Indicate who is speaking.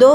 Speaker 1: 2